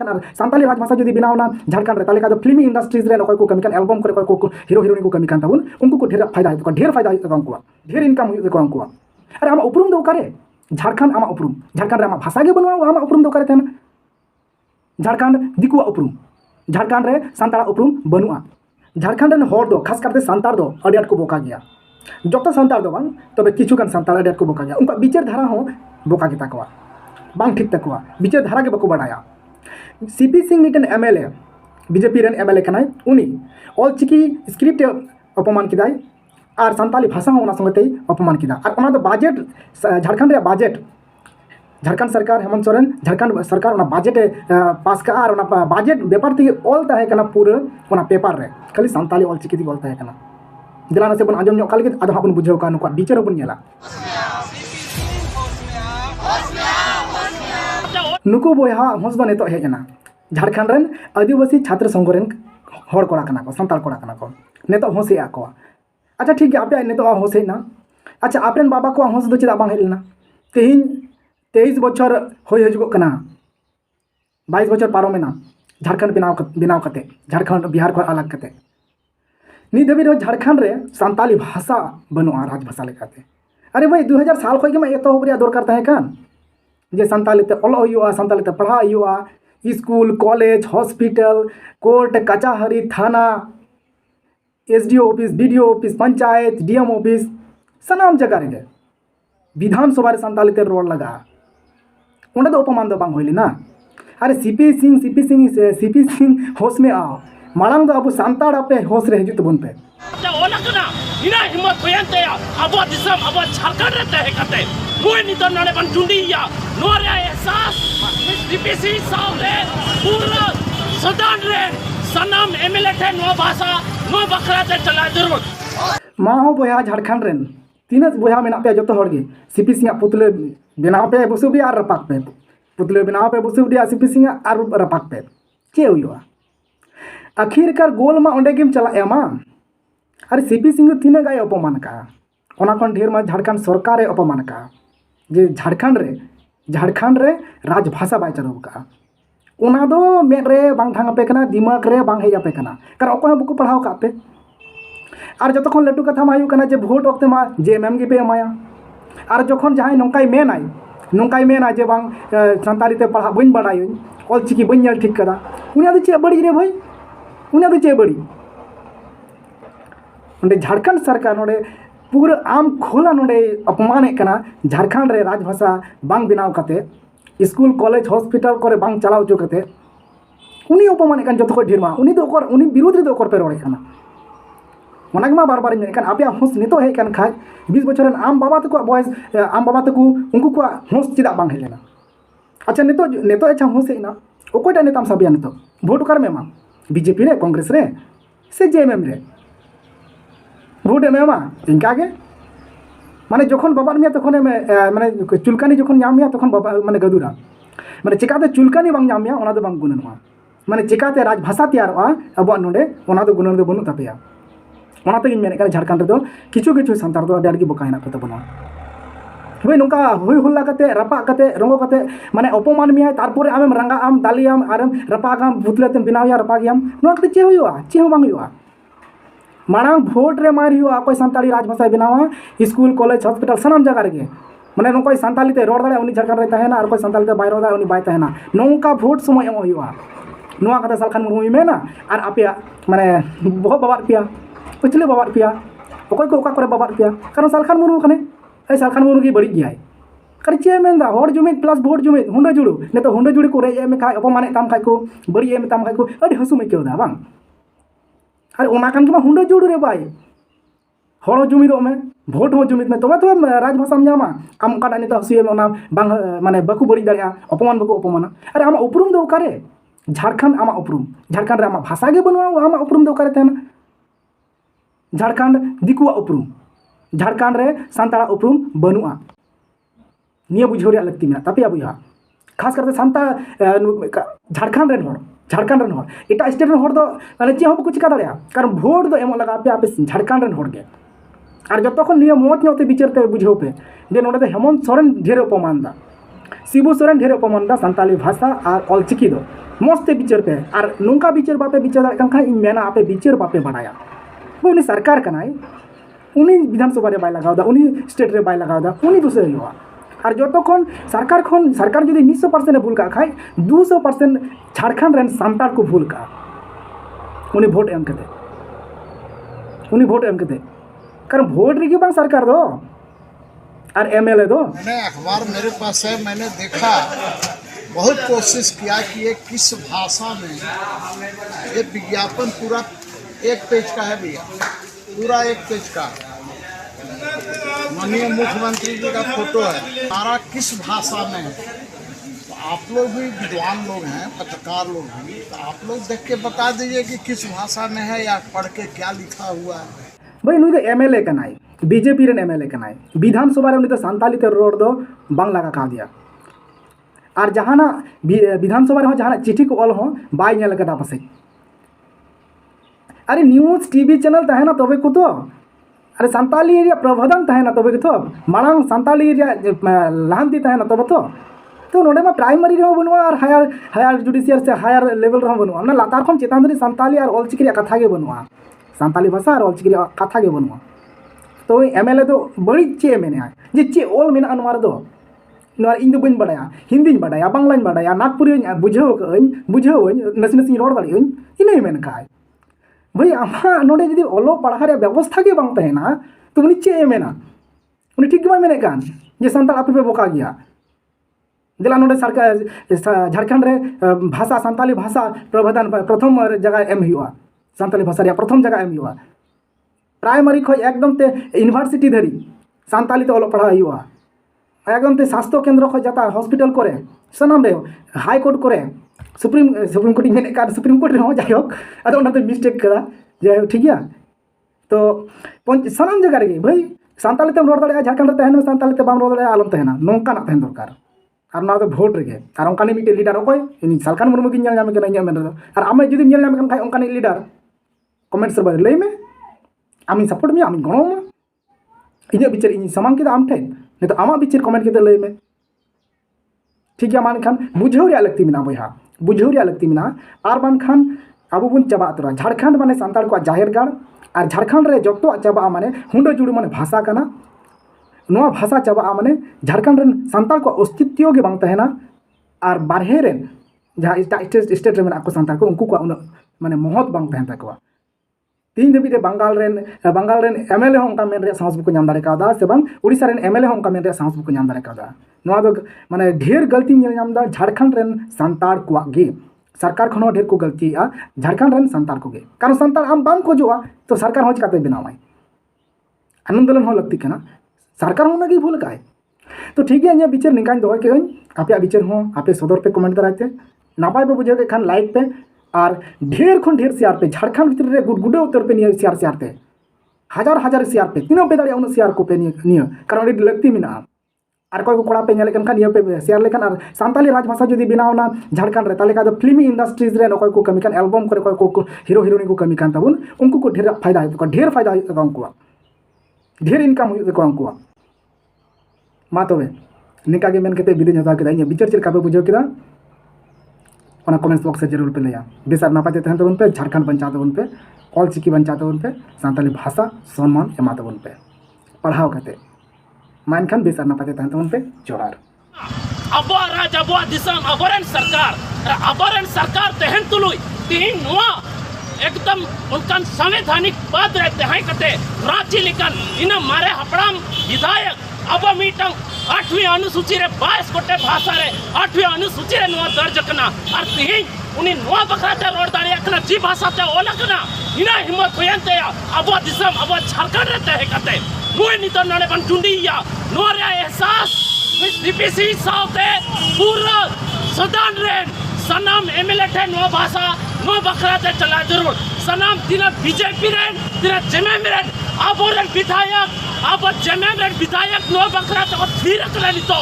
सानताली राजभाषा जो बनावना झारखंड ताले का फिल्मी इंडस्ट्रीज रे को कमी एल्बम करे को हीरो हीरोइन को कमी ताबुन उनको को ढेर फायदा उनको ढेर इनकम उनको अरे आम उपरूम दो करे झारखंड आम उपरूम झारखंड रे आम भाषा के बनवा आम उपरूम दो करे तेना झारखंड दिकुआ उपरूम झारखंड रे सानताड़ा उपरूम बनुआ झारखंड रे हर दो खास करते सानताड़ दो अड़ी आट को बोका गया जो सानताड़ दो बांग तबे किछुगान सानताड़ अड़ी आट को बोका गया उनका विचार धारा हो बोका गे ताकवा बांग ठीक ताकवा विचार धारा के बको बाडाया CP Singh mitten MLA BJP रेन एमएलए कनाय उनी ऑलचिकी स्क्रिप्ट अपमान किदाय और सानताली भाषा होना संगते अपमान किदा और ओना दो बजट झारखंड रे बजट झारखंड सरकार हेमंत सोरेन झारखंड सरकार ओना बजट पास का और ओना बजट पेपर ती ऑल ताहे कना पूरा ओना पेपर रे खाली सानताली ऑलचिकी ती ऑल ताहे कना दिलाना से बन आजम ᱧᱚᱜ कालगे आदो हाबन बुझाव का नुका बिचार बन नेला नुको बोया हंस दो नेतो हेजना झारखंड रेन आदिवासी छात्र संघ रेन हर कोड़ा कना को संताल कोड़ा कना को नेतो हंसे आको अच्छा ठीक है आपे नेतो हंसे ना अच्छा आपरेन बाबा को हंस दो चिदा बांग हेलना तेहिन 23 बछर होय हजगो कना 22 बछर पारोमेना झारखंड बिनाव कते झारखंड बिहार को अलग कते नि देबी रो झारखंड रे सानताली भाषा बनुआ राजभाषा लेकाते अरे भाई 2000 साल खोय के मा एतो बरिया दरकार ताहे कान जे सानताली ते ओलो हुआ सानताली ते पढ़ा हुआ स्कूल कॉलेज हॉस्पिटल कोर्ट कचहरी थाना SDO office BDO office panchayat DM office सनाम जगह रे विधानसभा रे सानताली ते रोड लगा उन्हें तो अपमान दो बांग होइली ना अरे सीपी सिंह होश में आओ मालांग दो अब सानताड़ पे होश रे हिजुत बन पे ओला कना इना हिम्मत होयनते अब दिसम अब झारखंड रे तहे कते कोई नितो नने बन टुंडिया नोरे एहसास सीपीसी सावले पूरा सदान रे सनम एमएलए थे नो भाषा नो बखरा ते चला जरूर मा हो बोया झारखंड रेन तीनस बोया मेना पे जतो हर गे सीपी सिंह पुतले बनाव पे बुसुबी आर रपाक पे पुतले बनाव पे बुसुबी आ सीपी सिंह आर रपाक पे के हुआ आखिरकार गोल मा ओंडे गेम चला एमा अरे सीपी सिंह तीन गाय अपमान का ओना कोन ढेर मा झारखंड सरकार अपमान का जे झारखंड रे राजभाषा बाय चलो का ओना दो मेद रे बांग थांग पे कना दिमाग रे बांग हेजा पे कना कार ओको बुको पढ़ाव का पे और जतो खन लटू कथा मायु कना जे वोट वक्त मा जेएमएम गे पे माया और जखन जहां नंकाई मेनाय जे बांग संताली ते पढ़ा बइन बाडाय ऑलचिकी बइन नेल ठीक कदा उनिया दो चे बड़ी रे भाई उनिया दो चे बड़ी नोडे झारखंड सरकार नोडे पूरा आम खोला नोडे अपमान कना झारखंड रे राजभाषा बांग बिनाव कते स्कूल कॉलेज हॉस्पिटल करे बांग चलाव जो कते उनी अपमान कन जतो ढेर मा उनी विरोध रे दो कर पे रोड़े कना ओना मा बार बार मेन कन आपे हंस नितो हे कन खाय 20 बछर आम बाबा तको बॉयज आम बाबा तको उनको को हंस चिदा बांग हेलेना अच्छा नितो अच्छा हंस हेना ओकोटा नेताम साबिया नितो वोट कर में मा बीजेपी रे कांग्रेस रे से जेएमएम रे वोट एमा इनका गे माने जखन बाबार मिया तखन माने चुलकानी जखन नाम मिया तखन बाबा माने गदुरा माने चिकाते चुलकानी बांग नाम मिया ओना दो बांग गुणनवा माने चिकाते राजभाषा तैयारवा अब नोडे ओना दो गुणन दो बनु तापेया ओना तो इन मेने का झारखंड रे दो किछु संतार दो अडाड़ की बोकायना को तबना होय नोका होय हुल्ला कते रपा कते रंगो कते माने अपमान मिया तारपुरे आमेम रंगा आम दालियाम आरम रपागाम भूतलेतेम बिनावया रपागियाम नो कते चे होयुआ चे हो बांग होयुआ मांग भोट रे मार हुआ कोई सानताली राजभाषा बनावा स्कूल कॉलेज हॉस्पिटल सनाम जगह रे माने नो कोई सानताली ते रोड दाड़े उनी झारखंड रे तहेना और कोई सानताली ते बाय रोड दाड़े उनी बाय तहेना नोका भोट समय एम हुआ नोआ कथा सालखान मुर्मू मेना और आपे माने बहुत बाबा पिया पिछले बाबा पिया ओकोय को ओका करे बाबा पिया कारण सालखान मुर्मू कने ए सालखान मुर्मू की बड़ी गयाय करे चे मेनदा हर जुमित प्लस भोट जुमित हुंडा जुड़ू ने तो हुंडा जुड़ी को रे एम खाय अपमाने ताम खाय को बड़ी एम ताम खाय को अडी हसु में केवदा बांग अरे ओना कान के हुंडा जुड़ रे भाई हड़ जुमिद में भोट हो जुमिद में तबे तो राजभाषा जामा आम काटा नित हसी ओना बांग माने बाकु बड़ी दाड़िया अपमान बाकु अपमाना अरे आमा उपरूम दो कारे झारखंड आमा उपरूम झारखंड रे आमा भाषा गे बनवा आमा उपरूम दो कारे तेना झारखंड दिकुआ उपरूम झारखंड रे सानताड़ा उपरूम बनुआ निया बुझो रे लगती में तापिया बुया खास करते सानता झारखंड रे हर एटा स्टेट रे हर दो माने चे हो चिका दाड़िया कारण भोट दो एम लगा पे आपे झारखंड रे हर गे और जतखन निया मोच नोते विचारते बुझो पे जे नोडे हेमंत सोरेन ढेर अपमान दा शिबू सोरेन ढेर अपमान दा सानताली भाषा और ऑलचिकी दो मस्ते बिचार पे और नौका बिचार बापे बिचार दाड़े खान इन मेना आपे बिचार बापे बढ़ाया वो उन्हीं सरकार कनाई उन्हीं विधानसभा रे बाय लगावदा उन्हीं स्टेट रे बाय लगावदा उन्हीं दूसरे हुआ और जो सरकार जो 100% भूल का खाए 200% झारखंड रेन सांतार को भूल का उन्हीं वोट एम कते कारण वोट रे बांग सरकार दो और एमएलए दो। मैंने अखबार मेरे पास है, मैंने देखा, बहुत कोशिश किया कि ये किस भाषा में, ये विज्ञापन पूरा 1 पेज का है भैया, पूरा 1 पेज का माननीय मुख्यमंत्री जी का फोटो है, सारा किस भाषा में है। तो आप लोग भी विद्वान लोग हैं, पत्रकार लोग भी, तो आप लोग देख के बता दीजिए कि किस भाषा में है या पढ़ के क्या लिखा हुआ है। भाई नुई एमएलए कनाई बीजेपी रेन एमएलए कनाई विधानसभा रे उन्हीं सानताली ते रोड दो बांग लगा का दिया और जहाना विधानसभा रे जहाना चिट्ठी को ऑल हो बाय नेल कदा पासे अरे न्यूज़ टीवी चैनल तहना तबे को तो अरे सानताली रे प्रबंधन तहना तबे को तो मांग सानताली रे लांती तहना तबे तो नोडे में प्राइमरी रे बनवा और हायर जुडिशियल से हायर लेवल रे बनवा ना लातार खन चेतान धरी सानताली और ऑलचिकी रे कथा गे बनवा सानताली भाषा और ऑलचिकी रे कथा गे बनवा तो एमएलए तो बड़ी चे मेने जे चे ऑल मेना अनवार दो नोर इन दो बन बडाया हिंदी बडाया बांग्ला बडाया नागपुरी बुझाव नसे नसे रोड दाड़ी इने मेन खाय भाई आमा नोडे जदि ओलो पढ़ा रे व्यवस्था के बांग तहेना तो उनी चे मेना उनी ठीक गे मेने कान जे संताल आपे बोका गया दिला नोडे सरकार झारखंड रे भाषा सानताली भाषा प्रबंधन प्रथम जगह एम हुआ सानताली भाषा रे प्रथम जगह एम हुआ प्राइमरी खो एकदम ते यूनिवर्सिटी धरी सानताली ते ओलो पढ़ा हुआ एकदम ते स्वास्थ्य केंद्र खो जाता हॉस्पिटल करे सनाम रे हाई कोर्ट करे सुप्रीम कोर्ट में का सुप्रीम कोर्ट रे हो जायो अदो ओना ते मिस्टेक करा जे ठीक है तो सनाम जगह रे भाई सानताली ते रोड दाड़े झारखंड रे तहन सानताली ते बाम रोड दाड़े आलम तहना नोंका ना तहन दरकार और ना तो वोट रे और ओनकानी मिटे लीडर ओकोय इन सालखान मुर्मू की नेल नाम के नहीं मेन और आमे जदि नेल नाम खाय ओनकानी लीडर कमेंट से बारे लई में आमी सपोर्ट में आमी गणो में इने बिचार इन समान के आम ठे नहीं तो आमा बिचार कमेंट के लई में ठीक है मान खान बुझाव रे लगती मिना बहा बुझाव रे लगती मिना आर मान खान अबो बुन चबा तोरा झारखंड माने सांताल को जाहिर गाड़ और झारखंड रे जतो चबा माने हुंडो जुड़ी माने भाषा कना नोआ भाषा चबा माने झारखंड रे सांताल को अस्तित्व के बांग तहेना और बारहे रे जहाँ स्टेट रे मेना को सांताल को उनको को माने महत बांग तहन तकवा तीन दबी रे बंगाल रेन एमएलए हों का मेन रे सांस को नाम दारे कादा से बंग उड़ीसा रेन एमएलए हों का मेन रे सांस को नाम दारे कादा नोआ दो माने ढेर गलती नेल नाम दा झारखंड रेन सांताल को गे सरकार खनो ढेर को गलती आ झारखंड रेन सांताल को गे कारण सांताल आम बांग को जोआ तो सरकार हो चिकाते बनावाई आंदोलन हो लगती कना सरकार होना की भूल काए तो ठीक है ये बिचार निकाल दो के आपे बिचार हो आपे सदर पे कमेंट कराते नापाय पे बुझे के खान लाइक पे और ढेर खन ढेर शेयर पे झारखंड भीतर रे गुडगुडे उत्तर पे नियर शेयर पे हजार शेयर पे तीनों पे दाड़े उन शेयर को पे नियर कारण एडी लगती मिना और कोई को कोड़ा पे नेले कन नियर पे शेयर लेकन और सानताली राजभाषा जदी बनावना झारखंड रे ताले का फिल्मी इंडस्ट्रीज रे कोई को कमी कन एल्बम करे कोई को हीरो हीरोइन को कमी कन तबुन उनको को ढेर फायदा है ढेर फायदा है उनको ढेर इनकम हुई को उनको मा तबे निका के मेन केते बिदिन हता के बिचार चल का पे बुझो किदा ओना कमेंट्स बॉक्स से जरूर पे लिया बेसार नापाते तहन तबन पे झारखंड बंचा तबन पे ऑलचिकी बंचा तबन पे सानताली भाषा सम्मान एमा तबन पे पढ़ाओ कते मान खान बेसार नापाते तहन तबन पे जोहार अबो राज अबो दिसम अबरन सरकार तहन तुलुई तीन नुआ एकदम उनका संवैधानिक पद रहते हैं कते रांची लिखन इन मारे हपड़ाम विधायक अब मीटंग 8वीं अनुसूची रे 22 गोटे भाषा रे 8वीं अनुसूची रे नुआ दर्ज कना और तिहिं उनी नुआ बखरा ते रोड दाड़ी कना जी भाषा ते ओला कना इना हिम्मत होयंते अब दिसम अब झारखंड रे ते कते नुए नितो नने बन टुंडिया नोरे एहसास डीपीसी साउते पूरा सदान रे सनाम एमएलए थे नुआ भाषा नुआ बखरा ते चला जरूर सनाम तिना बीजेपी रे तिना जेएमएम रे अब विधायक अब जेएमएम रे विधायक नुआ बखरा ते फिर कला नितो